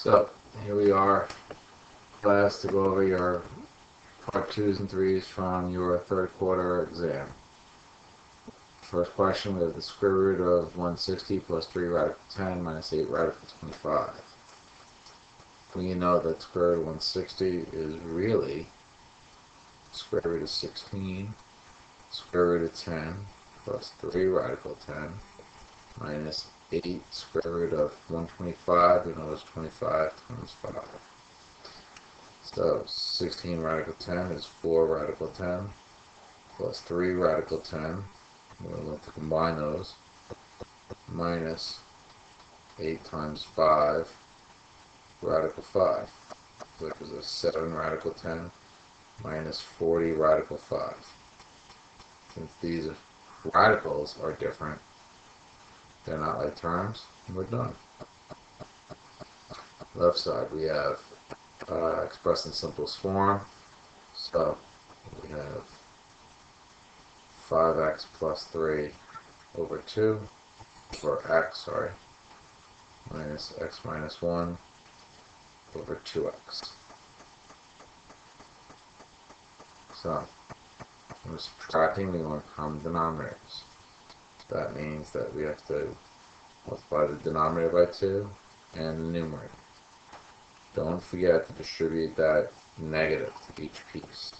So here we are, class, to go over your part 2s and 3s from your third quarter exam. First question, we have the square root of 160 plus 3 radical 10 minus 8 radical 25. We know that square root of 160 is really square root of 16 square root of 10 plus 3 radical 10 minus 8 square root of 125. We know it's 25 times 5. So 16 radical 10 is 4 radical 10 plus 3 radical 10. We're going to combine those, minus 8 times 5 radical 5, which is a 7 radical 10 minus 40 radical 5. Since these radicals are different, they're not like terms, and we're done. Left side, we have expressed in simplest form. So we have 5x plus 3 over 2, or x, sorry, minus x minus 1 over 2x. So when we're subtracting, we want common denominators. That means that we have to multiply the denominator by 2 and the numerator. Don't forget to distribute that negative to each piece.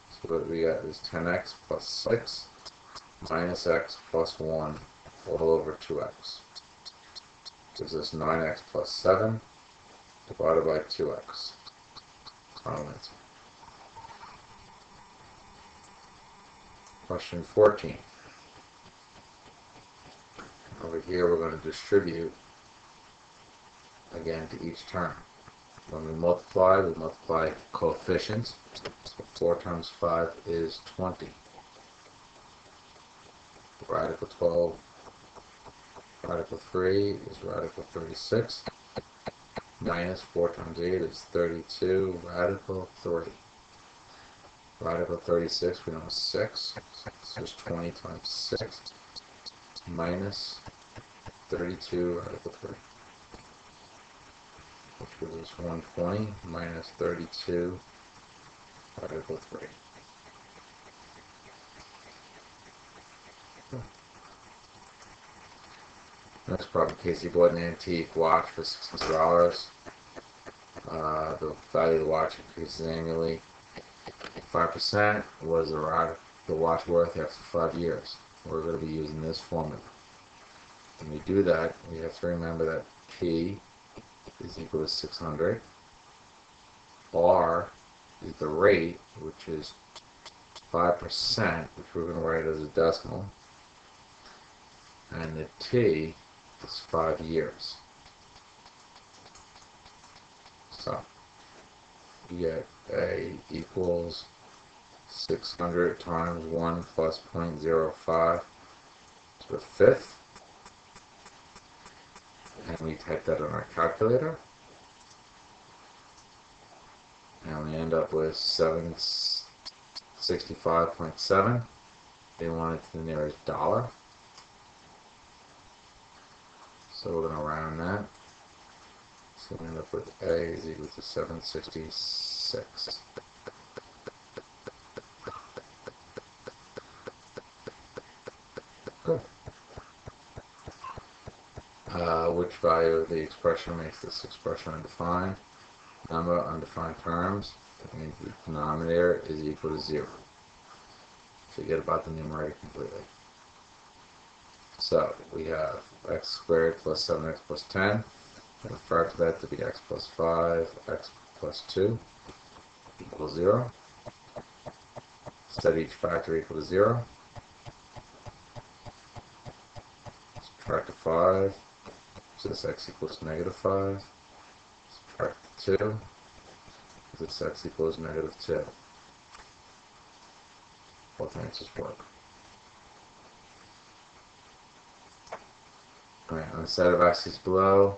So what we got is 10x plus 6 minus x plus 1 all over 2x. Gives us 9x plus 7 divided by 2x. Final answer. Question 14. Over here we're going to distribute again to each term. When we multiply coefficients. So 4 times 5 is 20. Radical 12, radical 3 is radical 36. Minus 4 times 8 is 32, radical 3. Radical 36, we know is 6. So it's 20 times 6 minus 32 radical 3. Which gives us 120 minus 32 radical 3. Next problem, Casey bought an antique watch for $600. The value of the watch increases annually. 5% was the watch worth after 5 years. We're going to be using this formula. When we do that, we have to remember that P is equal to 600. R is the rate, which is 5%, which we're going to write as a decimal. And the T is 5 years. So you get A equals 600 times 1 plus 0.05 to the fifth. And we type that on our calculator. And we end up with 765.7. They want it to the nearest dollar. So we're going to round that. So we end up with A is equal to 766. Good. Which value of the expression makes this expression undefined? Number of undefined terms. That means the denominator is equal to 0. Forget about the numerator completely. So we have x squared plus 7x plus 10. And factor that to be x plus 5, x plus 2 equals 0. Set each factor equal to 0. Subtract 5. So this x equals negative 5. Subtract 2. This x equals negative 2. Both answers work. Alright, on the set of axes below,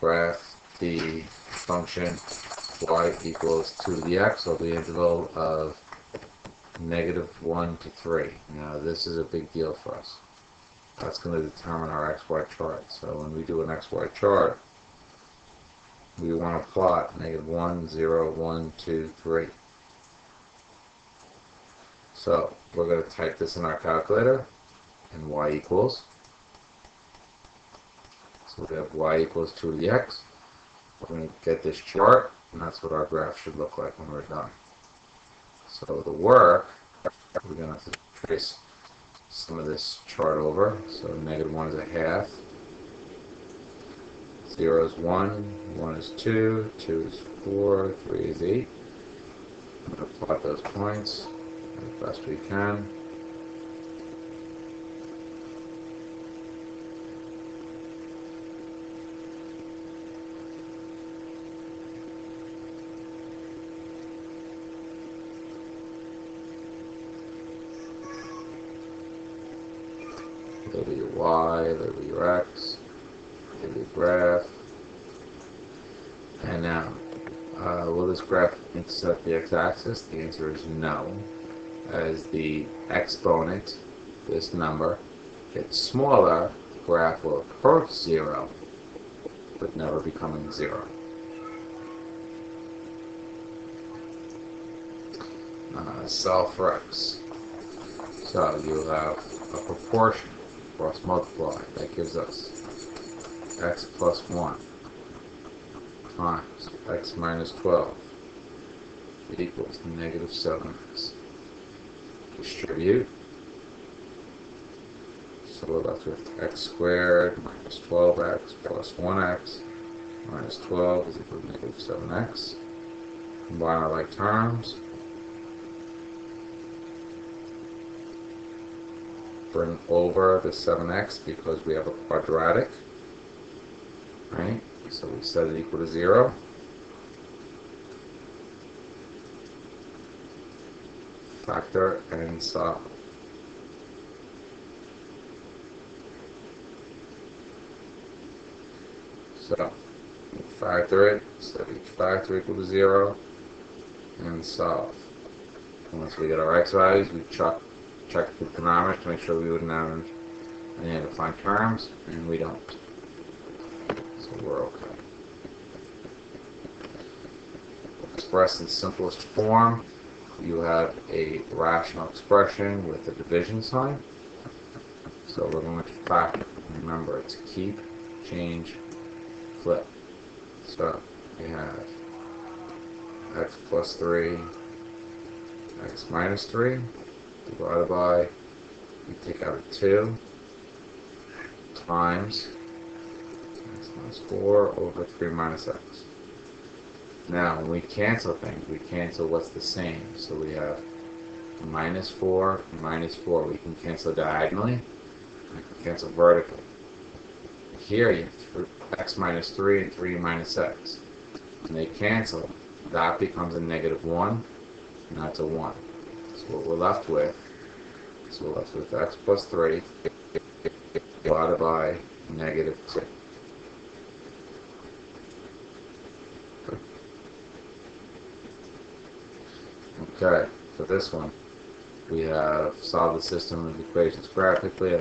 graph the function y equals 2 to the x over the interval of -1 to 3. Now this is a big deal for us. That's going to determine our xy chart. So when we do an xy chart, we want to plot -1, 0, 1, 2, 3. So we're going to type this in our calculator, and y equals. So we have y equals 2 to the x. We're going to get this chart, and that's what our graph should look like when we're done. So the work, we're going to have to trace some of this chart over. So -1 is a half, 0 is 1, 1 is 2, 2 is 4, 3 is 8. I'm going to plot those points as best we can. Label your y, label your x, label your graph. And now, will this graph intersect the x-axis? The answer is no. As the exponent, this number, gets smaller, the graph will approach 0, but never becoming 0. Solve for x. So you have a proportion cross multiply. That gives us x plus 1 times x minus 12 equals -7x. Distribute. So we're left with x squared minus 12x plus 1x minus 12 is equal to -7x. Combine our like terms. Bring over the 7x because we have a quadratic, right? So we set it equal to 0. Factor and solve. So we factor it, set each factor equal to 0, and solve. Once we get our x values, we check the denominator to make sure we wouldn't have any undefined terms, and we don't. So we're okay. Expressed in simplest form, you have a rational expression with a division sign. So we're going to factor. Remember, it's keep, change, flip. So we have x plus 3, x minus 3. Divided by, we take out a 2 times x minus 4 over 3 minus x. Now, when we cancel things, we cancel what's the same. So we have -4, -4. We can cancel diagonally, we can cancel vertically. Here, you have x minus 3 and 3 minus x. When they cancel, that becomes a -1, and that's a 1. So what we're left with, x plus 3 divided by -2. Okay, for this one, we have solved the system of equations graphically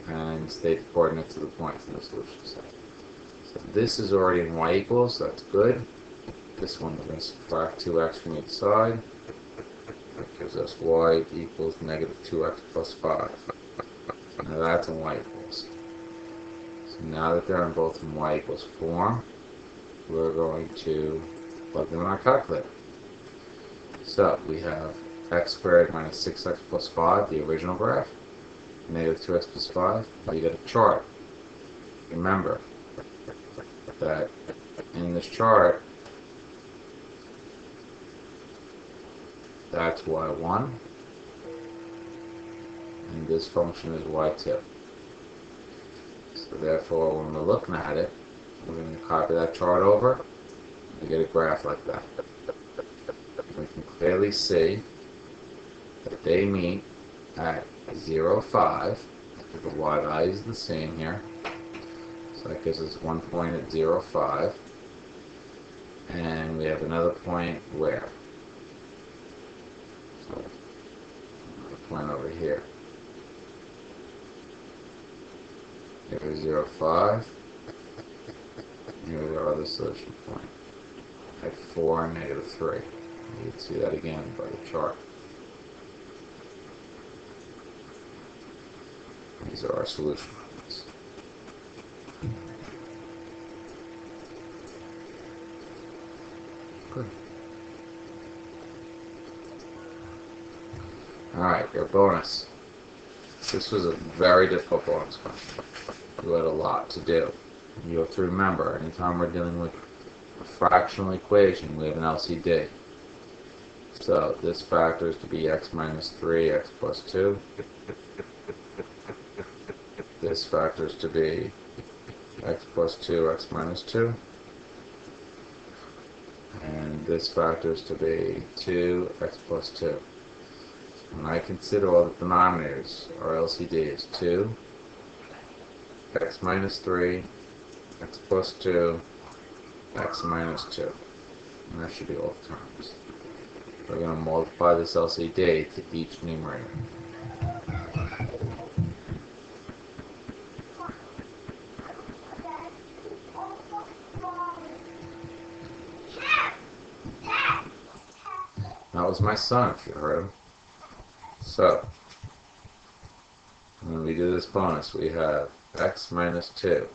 and state the coordinates of the points in the solution set. So this is already in y equals, so that's good. This one we're going to subtract 2x from each side. That gives us y equals -2x plus 5. Now that's in y equals. So now that they're in both in y equals form, we're going to plug them in our calculator. So we have x squared minus 6x plus 5, the original graph, -2x plus 5. Now you get a chart. Remember that in this chart, that's y1, and this function is y2. So therefore, when we're looking at it, we're going to copy that chart over and get a graph like that. We can clearly see that they meet at 0, 5. The y value is the same here. So that gives us one point at 0, 5. And we have another point where? So, another point over here. Here's 0, 5. Here's our other solution point at 4 and -3. You can see that again by the chart. These are our solution points. Good. Alright, your bonus. This was a very difficult bonus question. You had a lot to do. You have to remember, anytime we're dealing with a fractional equation, we have an LCD. So this factors to be x minus 3, x plus 2. This factors to be x plus 2, x minus 2. And this factors to be 2, x plus 2. When I consider all the denominators, our LCD is 2, x minus 3, x plus 2, x minus 2. And that should be all terms. We're going to multiply this LCD to each numerator. That was my son, if you heard him. So, when we do this bonus, we have x minus 2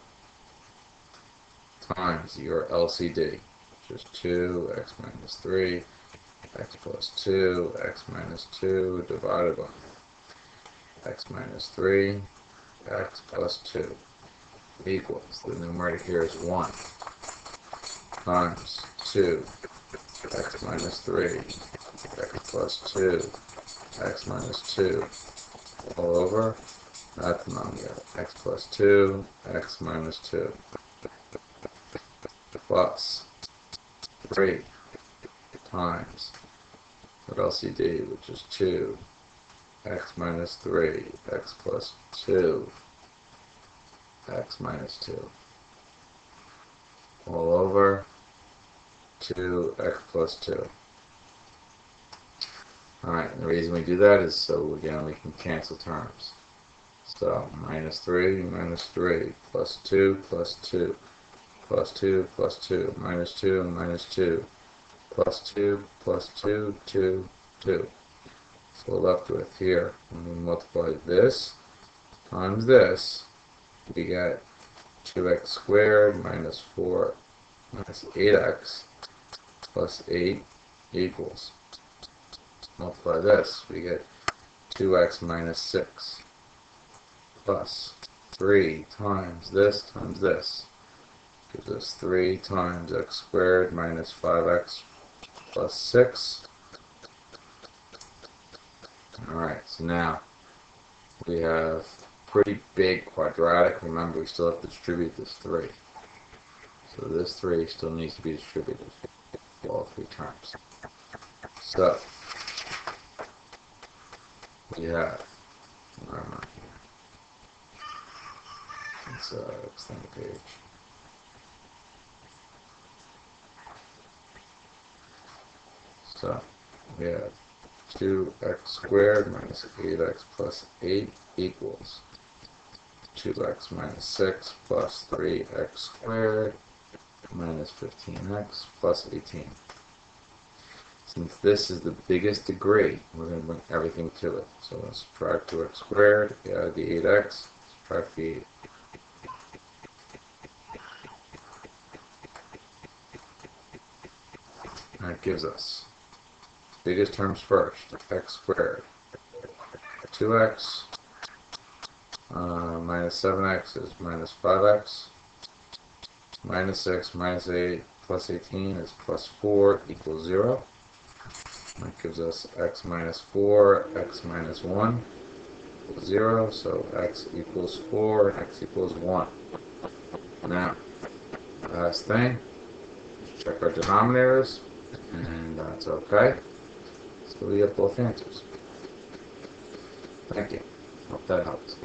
times your LCD, which is 2, x minus 3, x plus 2, x minus 2, divided by x minus 3, x plus 2, equals, the numerator here is 1, times 2, x minus 3, x plus 2, x minus 2, all over that denominator, x plus 2, x minus 2, plus 3 times that LCD, which is 2, x minus 3, x plus 2, x minus 2, all over 2x plus 2. Alright, and the reason we do that is so, again, we can cancel terms. So, minus 3, plus 2, plus 2, plus 2, plus 2, minus 2, minus 2, plus 2, plus 2, 2, 2. So we're left with here, when we multiply this times this, we get 2x squared minus 4 minus 8x plus 8 equals. Multiply this, we get 2x minus 6 plus 3 times this gives us 3 times x squared minus 5x plus 6. Alright, so now we have pretty big quadratic. Remember, we still have to distribute this 3. So this 3 still needs to be distributed for all 3 terms. So we have, where am I here? Let's extend the page. So we have 2x squared minus 8x plus 8 equals 2x minus 6 plus 3x squared minus 15x plus 18. Since this is the biggest degree, we're going to bring everything to it. So let's subtract 2x squared, add the 8x, subtract the 8. That gives us biggest terms first, x squared. 2x minus 7x is minus 5x. Minus 6 minus 8 plus 18 is plus 4 equals 0. That gives us x minus 4, x minus 1 equals 0. So x equals 4 and x equals 1. Now, last thing, check our denominators, and that's okay. So we have both answers. Thank you. Hope that helps.